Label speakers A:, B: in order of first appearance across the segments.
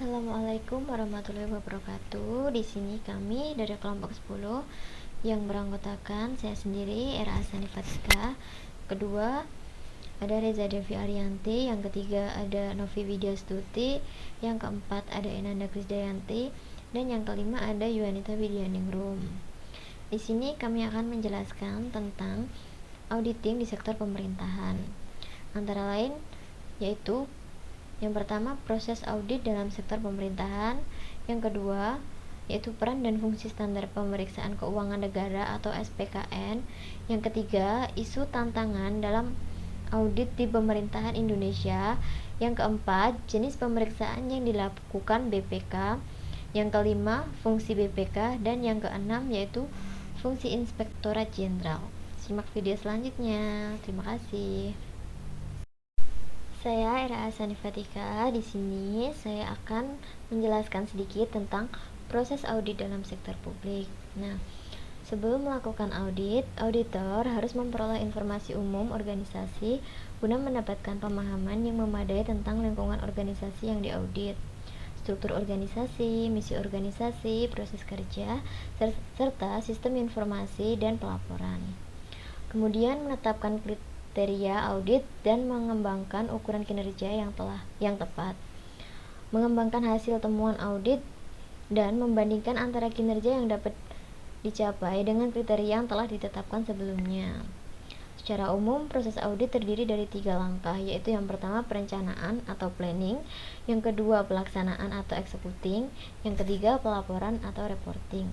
A: Assalamualaikum warahmatullahi wabarakatuh. Di sini kami dari kelompok 10 yang beranggotakan saya sendiri, Era Asani Fatika. Kedua, ada Reza Devi Arianti. Yang ketiga, ada Novi Widyastuti. Yang keempat, ada Enanda Krisdayanti. Dan yang kelima, ada Yuanita Widyaningrum. Di sini kami akan menjelaskan tentang auditing di sektor pemerintahan. Antara lain yaitu yang pertama, proses audit dalam sektor pemerintahan. Yang kedua, yaitu peran dan fungsi standar pemeriksaan keuangan negara atau SPKN. Yang ketiga, isu tantangan dalam audit di pemerintahan Indonesia. Yang keempat, jenis pemeriksaan yang dilakukan BPK. Yang kelima, fungsi BPK. Dan yang keenam, yaitu fungsi Inspektorat Jenderal. Simak video selanjutnya. Terima kasih. Saya Era Asani Fatika. Di sini saya akan menjelaskan sedikit tentang proses audit dalam sektor publik. Nah, sebelum melakukan audit, auditor harus memperoleh informasi umum organisasi guna mendapatkan pemahaman yang memadai tentang lingkungan organisasi yang diaudit, struktur organisasi, misi organisasi, proses kerja, serta sistem informasi dan pelaporan. Kemudian menetapkan kriteria audit dan mengembangkan ukuran kinerja yang tepat, mengembangkan hasil temuan audit dan membandingkan antara kinerja yang dapat dicapai dengan kriteria yang telah ditetapkan sebelumnya. Secara umum, proses audit terdiri dari 3 langkah, yaitu yang pertama perencanaan atau planning, yang kedua pelaksanaan atau executing, yang ketiga pelaporan atau reporting.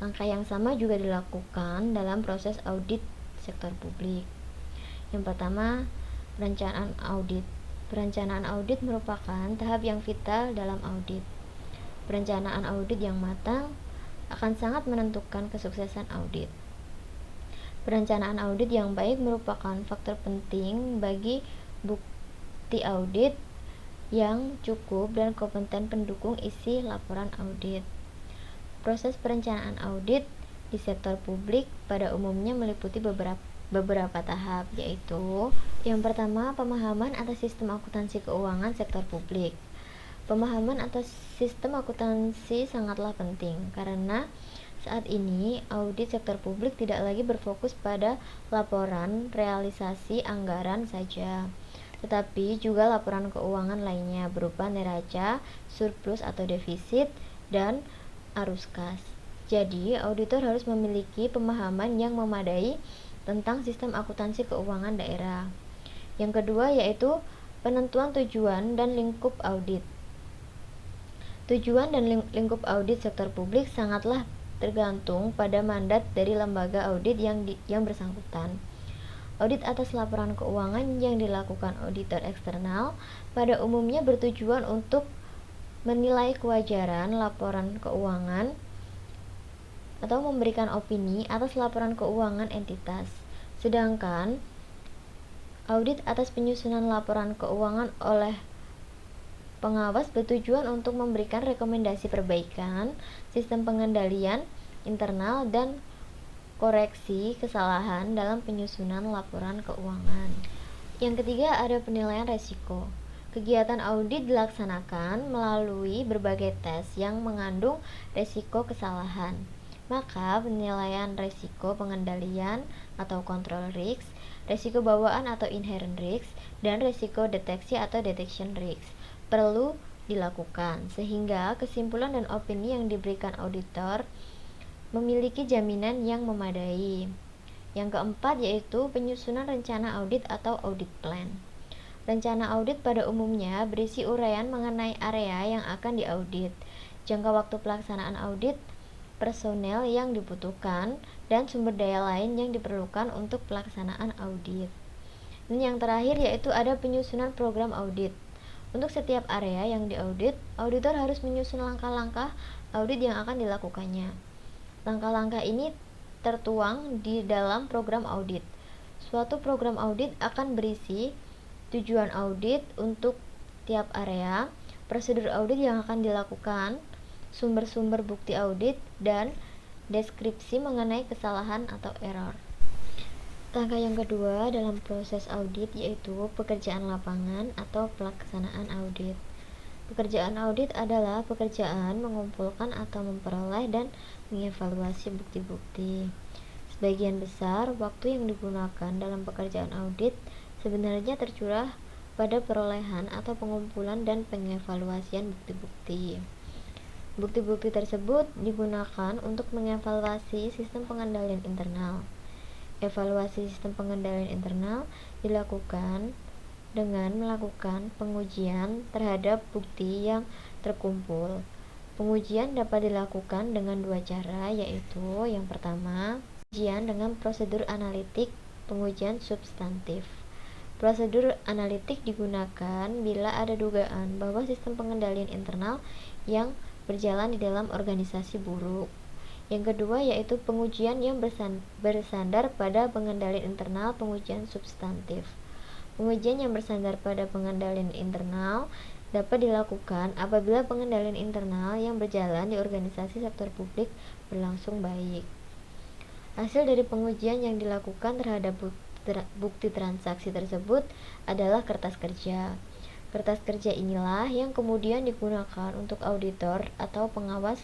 A: Langkah yang sama juga dilakukan dalam proses audit sektor publik. Yang pertama, perencanaan audit. Perencanaan audit merupakan tahap yang vital dalam audit. Perencanaan audit yang matang akan sangat menentukan kesuksesan audit. Perencanaan audit yang baik merupakan faktor penting bagi bukti audit yang cukup dan kompeten pendukung isi laporan audit. Proses perencanaan audit di sektor publik pada umumnya meliputi beberapa tahap, yaitu yang pertama, pemahaman atas sistem akuntansi keuangan sektor publik. Pemahaman atas sistem akuntansi sangatlah penting karena saat ini audit sektor publik tidak lagi berfokus pada laporan realisasi anggaran saja, tetapi juga laporan keuangan lainnya berupa neraca, surplus atau defisit, dan arus kas. Jadi, auditor harus memiliki pemahaman yang memadai tentang sistem akuntansi keuangan daerah. Yang kedua yaitu penentuan tujuan dan lingkup audit. Tujuan dan lingkup audit sektor publik sangatlah tergantung pada mandat dari lembaga audit yang bersangkutan. Audit atas laporan keuangan yang dilakukan auditor eksternal pada umumnya bertujuan untuk menilai kewajaran laporan keuangan atau memberikan opini atas laporan keuangan entitas. Sedangkan audit atas penyusunan laporan keuangan oleh pengawas bertujuan untuk memberikan rekomendasi perbaikan sistem pengendalian internal dan koreksi kesalahan dalam penyusunan laporan keuangan. Yang ketiga, ada penilaian resiko. Kegiatan audit dilaksanakan melalui berbagai tes yang mengandung resiko kesalahan. Maka penilaian resiko pengendalian atau control risk, resiko bawaan atau inherent risk, dan resiko deteksi atau detection risk perlu dilakukan sehingga kesimpulan dan opini yang diberikan auditor memiliki jaminan yang memadai. Yang keempat yaitu penyusunan rencana audit atau audit plan. Rencana audit pada umumnya berisi uraian mengenai area yang akan diaudit, jangka waktu pelaksanaan audit, personel yang dibutuhkan, dan sumber daya lain yang diperlukan untuk pelaksanaan audit. Dan yang terakhir yaitu ada penyusunan program audit. Untuk setiap area yang diaudit, auditor harus menyusun langkah-langkah audit yang akan dilakukannya. Langkah-langkah ini tertuang di dalam program audit. Suatu program audit akan berisi tujuan audit untuk tiap area, prosedur audit yang akan dilakukan, sumber-sumber bukti audit, dan deskripsi mengenai kesalahan atau error. Langkah yang kedua dalam proses audit yaitu pekerjaan lapangan atau pelaksanaan audit. Pekerjaan audit adalah pekerjaan mengumpulkan atau memperoleh dan mengevaluasi bukti-bukti. Sebagian besar waktu yang digunakan dalam pekerjaan audit sebenarnya tercurah pada perolehan atau pengumpulan dan pengevaluasian bukti-bukti. Bukti-bukti tersebut digunakan untuk mengevaluasi sistem pengendalian internal. Evaluasi sistem pengendalian internal dilakukan dengan melakukan pengujian terhadap bukti yang terkumpul. Pengujian dapat dilakukan dengan dua cara, yaitu yang pertama, pengujian dengan prosedur analitik, pengujian substantif. Prosedur analitik digunakan bila ada dugaan bahwa sistem pengendalian internal yang berjalan di dalam organisasi buruk. Yang kedua yaitu pengujian yang bersandar pada pengendalian internal, pengujian substantif. Pengujian yang bersandar pada pengendalian internal dapat dilakukan apabila pengendalian internal yang berjalan di organisasi sektor publik berlangsung baik. Hasil dari pengujian yang dilakukan terhadap bukti transaksi tersebut adalah kertas kerja. Kertas kerja inilah yang kemudian digunakan untuk auditor atau pengawas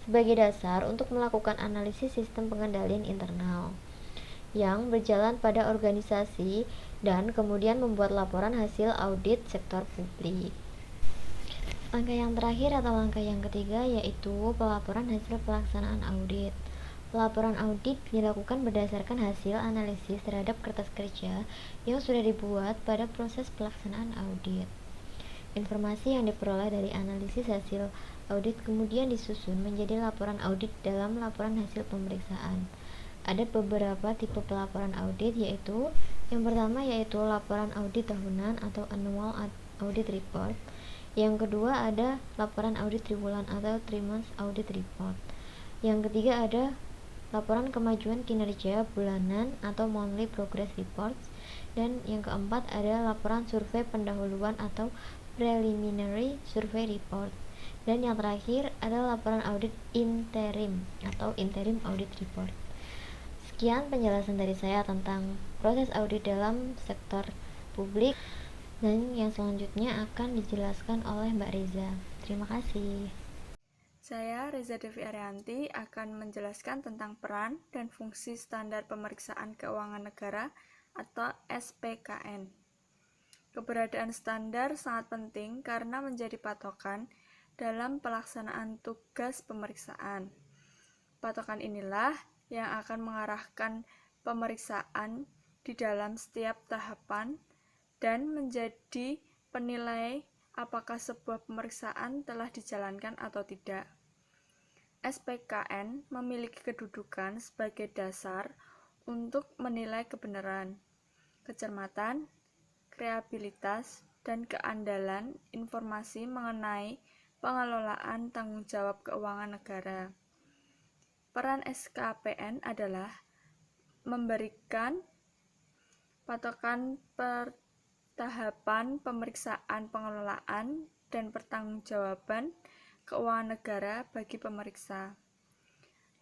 A: sebagai dasar untuk melakukan analisis sistem pengendalian internal yang berjalan pada organisasi dan kemudian membuat laporan hasil audit sektor publik. Langkah yang terakhir atau langkah yang ketiga yaitu pelaporan hasil pelaksanaan audit. Pelaporan audit dilakukan berdasarkan hasil analisis terhadap kertas kerja yang sudah dibuat pada proses pelaksanaan audit. Informasi yang diperoleh dari analisis hasil audit kemudian disusun menjadi laporan audit dalam laporan hasil pemeriksaan. Ada beberapa tipe pelaporan audit yaitu yang pertama yaitu laporan audit tahunan atau annual audit report. Yang kedua ada laporan audit triwulan atau 3 months audit report. Yang ketiga ada laporan kemajuan kinerja bulanan atau monthly progress reports. Dan yang keempat ada laporan survei pendahuluan atau preliminary survey report. Dan yang terakhir ada laporan audit interim atau interim audit report. Sekian penjelasan dari saya tentang proses audit dalam sektor publik dan yang selanjutnya akan dijelaskan oleh Mbak Reza. Terima kasih.
B: Saya Reza Devi Arianti akan menjelaskan tentang peran dan fungsi standar pemeriksaan keuangan negara atau SPKN. Keberadaan standar sangat penting karena menjadi patokan dalam pelaksanaan tugas pemeriksaan. Patokan inilah yang akan mengarahkan pemeriksaan di dalam setiap tahapan dan menjadi penilai apakah sebuah pemeriksaan telah dijalankan atau tidak. SPKN memiliki kedudukan sebagai dasar untuk menilai kebenaran, kecermatan, kreativitas, dan keandalan informasi mengenai pengelolaan tanggung jawab keuangan negara. Peran SKPN adalah memberikan patokan tahapan pemeriksaan pengelolaan dan pertanggungjawaban keuangan negara bagi pemeriksa.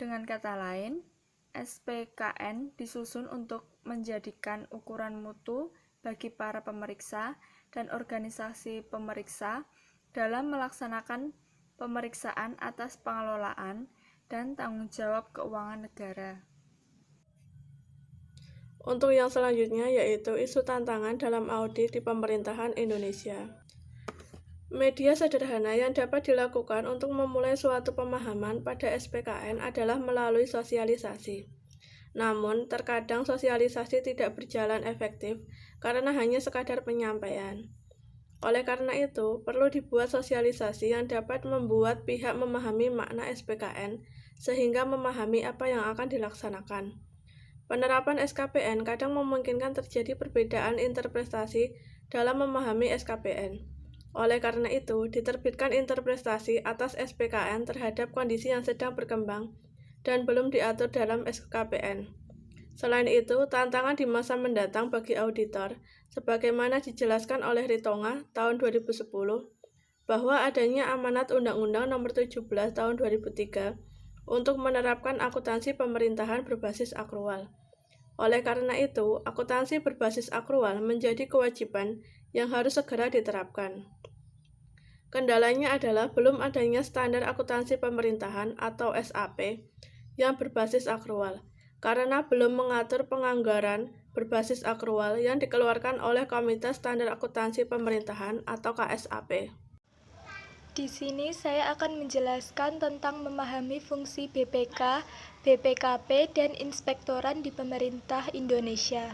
B: Dengan kata lain, SPKN disusun untuk menjadikan ukuran mutu bagi para pemeriksa dan organisasi pemeriksa dalam melaksanakan pemeriksaan atas pengelolaan dan tanggung jawab keuangan negara.
C: Untuk yang selanjutnya yaitu isu tantangan dalam audit di pemerintahan Indonesia. Media sederhana yang dapat dilakukan untuk memulai suatu pemahaman pada SPKN adalah melalui sosialisasi. Namun, terkadang sosialisasi tidak berjalan efektif karena hanya sekadar penyampaian. Oleh karena itu, perlu dibuat sosialisasi yang dapat membuat pihak memahami makna SPKN sehingga memahami apa yang akan dilaksanakan. Penerapan SKPN kadang memungkinkan terjadi perbedaan interpretasi dalam memahami SKPN. Oleh karena itu, diterbitkan interpretasi atas SPKN terhadap kondisi yang sedang berkembang dan belum diatur dalam SKPN. Selain itu, tantangan di masa mendatang bagi auditor, sebagaimana dijelaskan oleh Ritonga tahun 2010, bahwa adanya amanat Undang-Undang Nomor 17 tahun 2003 untuk menerapkan akuntansi pemerintahan berbasis akrual. Oleh karena itu, akuntansi berbasis akrual menjadi kewajiban yang harus segera diterapkan. Kendalanya adalah belum adanya standar akuntansi pemerintahan atau SAP yang berbasis akrual, karena belum mengatur penganggaran berbasis akrual yang dikeluarkan oleh Komite Standar Akuntansi Pemerintahan atau KSAP.
D: Di sini saya akan menjelaskan tentang memahami fungsi BPK, BPKP, dan inspektoran di pemerintah Indonesia.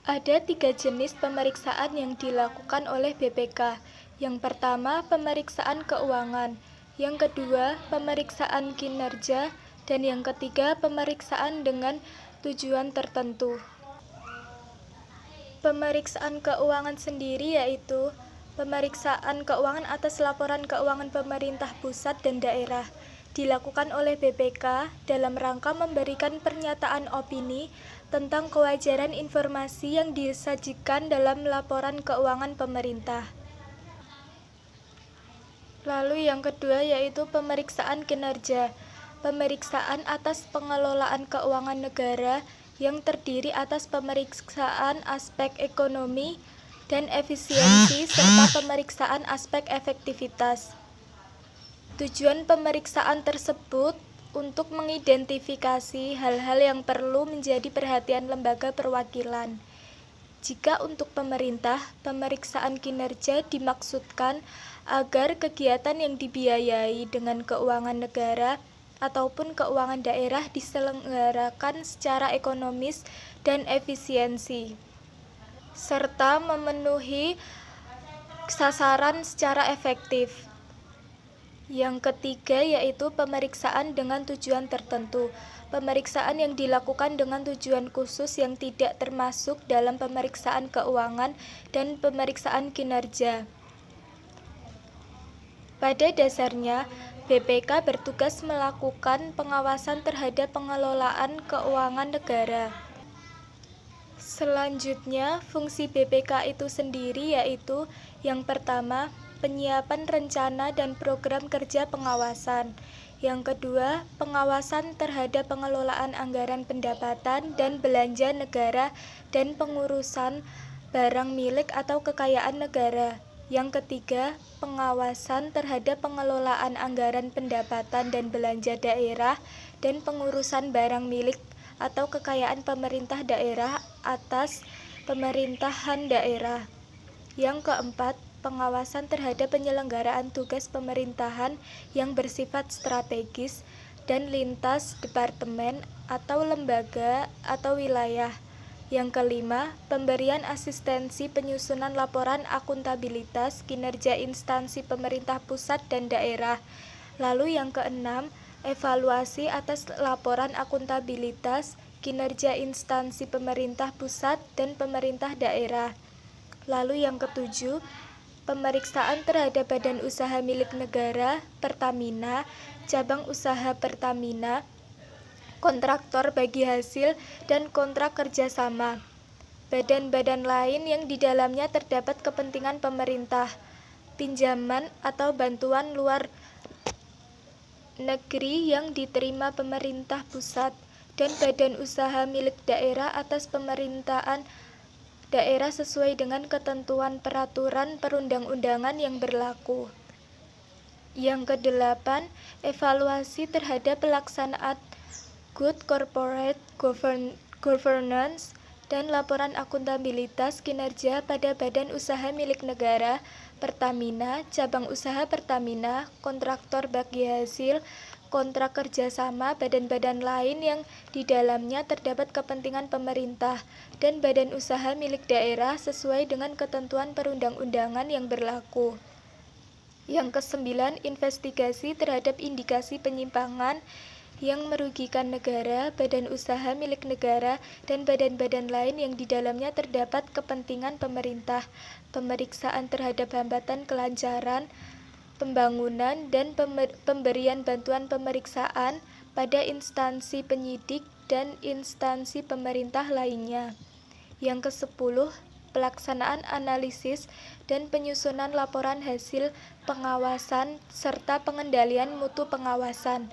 D: Ada 3 jenis pemeriksaan yang dilakukan oleh BPK. Yang pertama, pemeriksaan keuangan. Yang kedua, pemeriksaan kinerja. Dan yang ketiga, pemeriksaan dengan tujuan tertentu. Pemeriksaan keuangan sendiri yaitu pemeriksaan keuangan atas laporan keuangan pemerintah pusat dan daerah. Dilakukan oleh BPK dalam rangka memberikan pernyataan opini tentang kewajaran informasi yang disajikan dalam laporan keuangan pemerintah. Lalu yang kedua yaitu pemeriksaan kinerja. Pemeriksaan atas pengelolaan keuangan negara yang terdiri atas pemeriksaan aspek ekonomi dan efisiensi serta pemeriksaan aspek efektivitas. Tujuan pemeriksaan tersebut untuk mengidentifikasi hal-hal yang perlu menjadi perhatian lembaga perwakilan. Jika untuk pemerintah, pemeriksaan kinerja dimaksudkan agar kegiatan yang dibiayai dengan keuangan negara ataupun keuangan daerah diselenggarakan secara ekonomis dan efisiensi, serta memenuhi sasaran secara efektif. Yang ketiga yaitu pemeriksaan dengan tujuan tertentu. Pemeriksaan yang dilakukan dengan tujuan khusus yang tidak termasuk dalam pemeriksaan keuangan dan pemeriksaan kinerja. Pada dasarnya, BPK bertugas melakukan pengawasan terhadap pengelolaan keuangan negara. Selanjutnya, fungsi BPK itu sendiri yaitu yang pertama, penyiapan rencana dan program kerja pengawasan. Yang kedua, pengawasan terhadap pengelolaan anggaran pendapatan dan belanja negara dan pengurusan barang milik atau kekayaan negara. Yang ketiga, pengawasan terhadap pengelolaan anggaran pendapatan dan belanja daerah dan pengurusan barang milik atau kekayaan pemerintah daerah atas pemerintahan daerah. Yang keempat, pengawasan terhadap penyelenggaraan tugas pemerintahan yang bersifat strategis dan lintas departemen atau lembaga atau wilayah. Yang kelima, pemberian asistensi penyusunan laporan akuntabilitas kinerja instansi pemerintah pusat dan daerah. Lalu yang keenam, evaluasi atas laporan akuntabilitas kinerja instansi pemerintah pusat dan pemerintah daerah. Lalu yang ketujuh, pemeriksaan terhadap badan usaha milik negara, Pertamina, cabang usaha Pertamina, kontraktor bagi hasil, dan kontrak kerjasama. Badan-badan lain yang di dalamnya terdapat kepentingan pemerintah, pinjaman atau bantuan luar negeri yang diterima pemerintah pusat, dan badan usaha milik daerah atas pemerintahan daerah sesuai dengan ketentuan peraturan perundang-undangan yang berlaku. Yang kedelapan, evaluasi terhadap pelaksanaan good corporate governance dan laporan akuntabilitas kinerja pada badan usaha milik negara, Pertamina, cabang usaha Pertamina, kontraktor bagi hasil, kontrak kerjasama, badan-badan lain yang di dalamnya terdapat kepentingan pemerintah, dan badan usaha milik daerah sesuai dengan ketentuan perundang-undangan yang berlaku. Yang kesembilan, investigasi terhadap indikasi penyimpangan yang merugikan negara, badan usaha milik negara, dan badan-badan lain yang di dalamnya terdapat kepentingan pemerintah, pemeriksaan terhadap hambatan kelancaran pembangunan dan pemberian bantuan pemeriksaan pada instansi penyidik dan instansi pemerintah lainnya. Yang ke-10, pelaksanaan analisis dan penyusunan laporan hasil pengawasan serta pengendalian mutu pengawasan.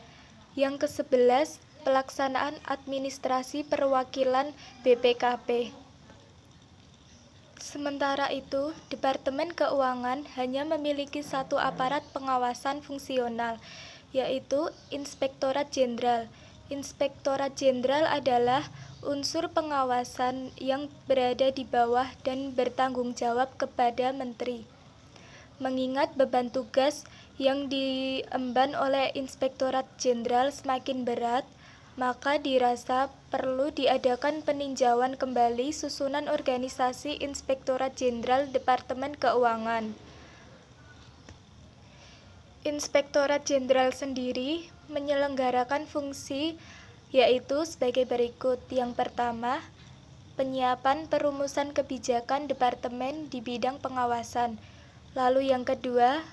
D: Yang ke-11, pelaksanaan administrasi perwakilan BPKP. Sementara itu, Departemen Keuangan hanya memiliki satu aparat pengawasan fungsional, yaitu Inspektorat Jenderal. Inspektorat Jenderal adalah unsur pengawasan yang berada di bawah dan bertanggung jawab kepada Menteri. Mengingat beban tugas yang diemban oleh Inspektorat Jenderal semakin berat, maka dirasa perlu diadakan peninjauan kembali susunan organisasi Inspektorat Jenderal Departemen Keuangan. Inspektorat Jenderal sendiri menyelenggarakan fungsi yaitu sebagai berikut. Yang pertama, penyiapan perumusan kebijakan departemen di bidang pengawasan. Lalu yang kedua,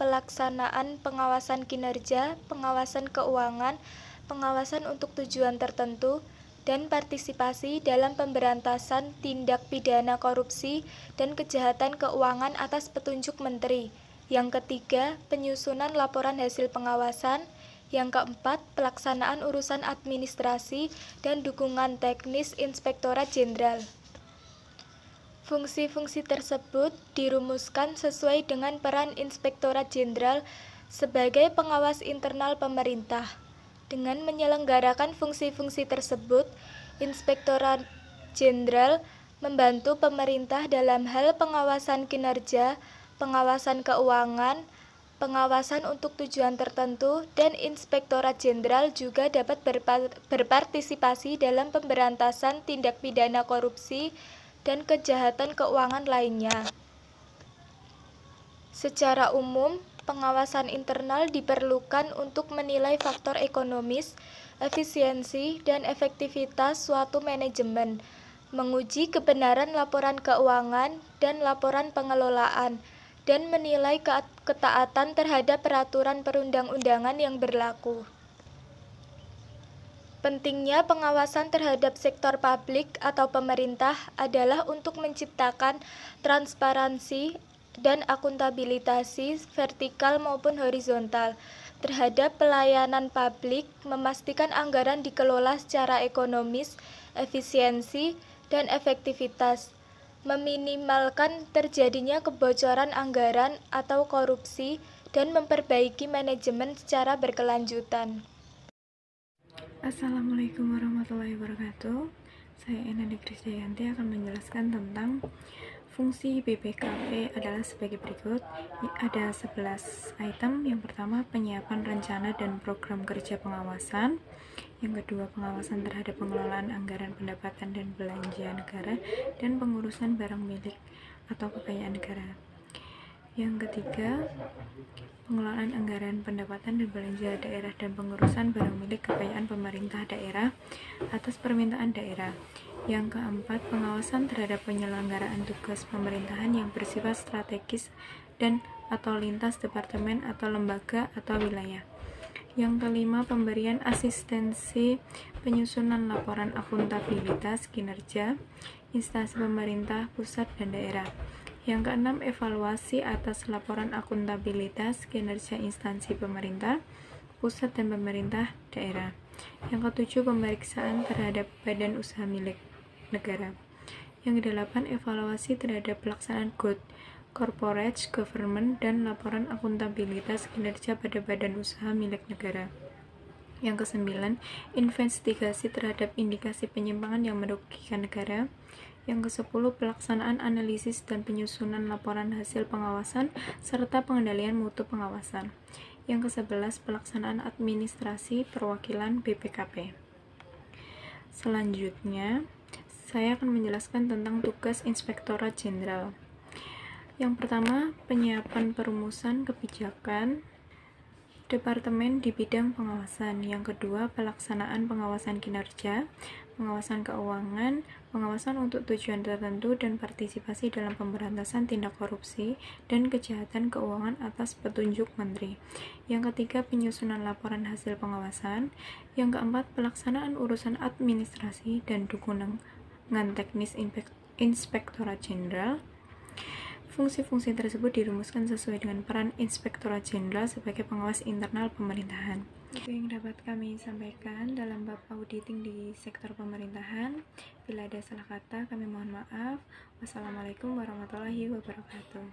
D: pelaksanaan pengawasan kinerja, pengawasan keuangan, pengawasan untuk tujuan tertentu, dan partisipasi dalam pemberantasan tindak pidana korupsi dan kejahatan keuangan atas petunjuk menteri. Yang ketiga, penyusunan laporan hasil pengawasan. Yang keempat, pelaksanaan urusan administrasi dan dukungan teknis Inspektorat Jenderal. Fungsi-fungsi tersebut dirumuskan sesuai dengan peran Inspektorat Jenderal sebagai pengawas internal pemerintah. Dengan menyelenggarakan fungsi-fungsi tersebut, Inspektorat Jenderal membantu pemerintah dalam hal pengawasan kinerja, pengawasan keuangan, pengawasan untuk tujuan tertentu, dan Inspektorat Jenderal juga dapat berpartisipasi dalam pemberantasan tindak pidana korupsi dan kejahatan keuangan lainnya. Secara umum, pengawasan internal diperlukan untuk menilai faktor ekonomis, efisiensi, dan efektivitas suatu manajemen, menguji kebenaran laporan keuangan dan laporan pengelolaan, dan menilai ketaatan terhadap peraturan perundang-undangan yang berlaku. Pentingnya pengawasan terhadap sektor publik atau pemerintah adalah untuk menciptakan transparansi dan akuntabilitasi vertikal maupun horizontal terhadap pelayanan publik, memastikan anggaran dikelola secara ekonomis, efisiensi, dan efektivitas, meminimalkan terjadinya kebocoran anggaran atau korupsi, dan memperbaiki manajemen secara berkelanjutan.
E: Assalamualaikum warahmatullahi wabarakatuh. Saya Enani Krisdayanti akan menjelaskan tentang fungsi BPKP adalah sebagai berikut. Ada 11 item. Yang pertama, penyiapan rencana dan program kerja pengawasan. Yang kedua, pengawasan terhadap pengelolaan anggaran pendapatan dan belanja negara dan pengurusan barang milik atau kekayaan negara. Yang ketiga, pengelolaan anggaran pendapatan dan belanja daerah dan pengurusan barang milik kekayaan pemerintah daerah atas permintaan daerah. Yang keempat, pengawasan terhadap penyelenggaraan tugas pemerintahan yang bersifat strategis dan atau lintas departemen atau lembaga atau wilayah. Yang kelima, pemberian asistensi penyusunan laporan akuntabilitas kinerja instansi pemerintah pusat dan daerah. Yang keenam, evaluasi atas laporan akuntabilitas kinerja instansi pemerintah pusat dan pemerintah daerah. Yang ketujuh, pemeriksaan terhadap badan usaha milik negara. Yang kedelapan, evaluasi terhadap pelaksanaan corporate government dan laporan akuntabilitas kinerja pada badan usaha milik negara. Yang kesembilan, investigasi terhadap indikasi penyimpangan yang merugikan negara. Yang kesepuluh, pelaksanaan analisis dan penyusunan laporan hasil pengawasan serta pengendalian mutu pengawasan. Yang ke-11, pelaksanaan administrasi perwakilan BPKP. Selanjutnya, saya akan menjelaskan tentang tugas Inspektorat Jenderal. Yang pertama, penyiapan perumusan kebijakan departemen di bidang pengawasan. Yang kedua, pelaksanaan pengawasan kinerja, pengawasan keuangan, pengawasan untuk tujuan tertentu, dan partisipasi dalam pemberantasan tindak korupsi dan kejahatan keuangan atas petunjuk menteri. Yang ketiga, penyusunan laporan hasil pengawasan. Yang keempat, pelaksanaan urusan administrasi dan dukungan teknis Inspektorat Jenderal. Fungsi-fungsi tersebut dirumuskan sesuai dengan peran Inspektorat Jenderal sebagai pengawas internal pemerintahan. Itu yang dapat kami sampaikan dalam bab auditing di sektor pemerintahan. Bila ada salah kata, kami mohon maaf. Wassalamualaikum warahmatullahi wabarakatuh.